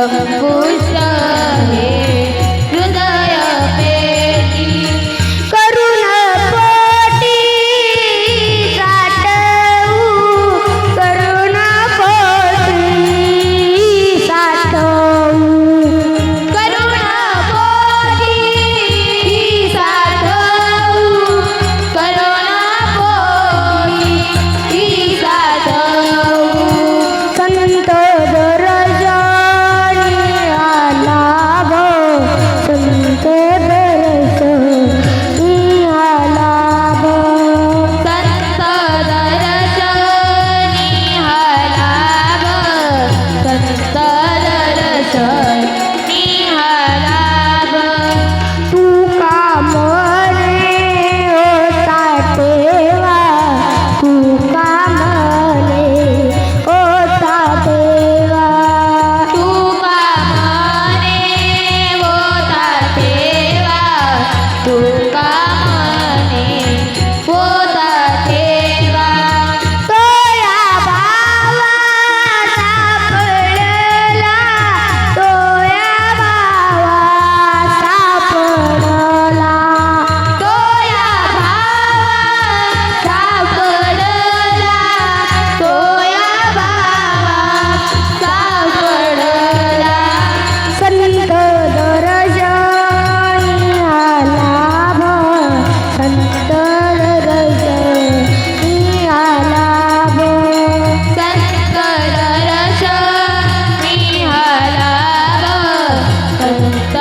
अंकुश हे हृदय पेटी करुण पोटी साठवू करुण पोटी साठवू करुण पोटी साठवू करुण पोटी साठवू संत दर्शनी आला गो संत दर्शनी आला गो संत दर्शनी आला गो संत दर्शनी आला गो तुका मने होता देवा तुका मने होता देवा तुका मने होता देवा तुका मने होता देवा तोया भावा सापडला तोया भावा सापडला तोया भावा सापडला तोया भावा सापडला संत दर्शनी आला गो संत दर्शनी आला गो संत दर्शनी आला गो संत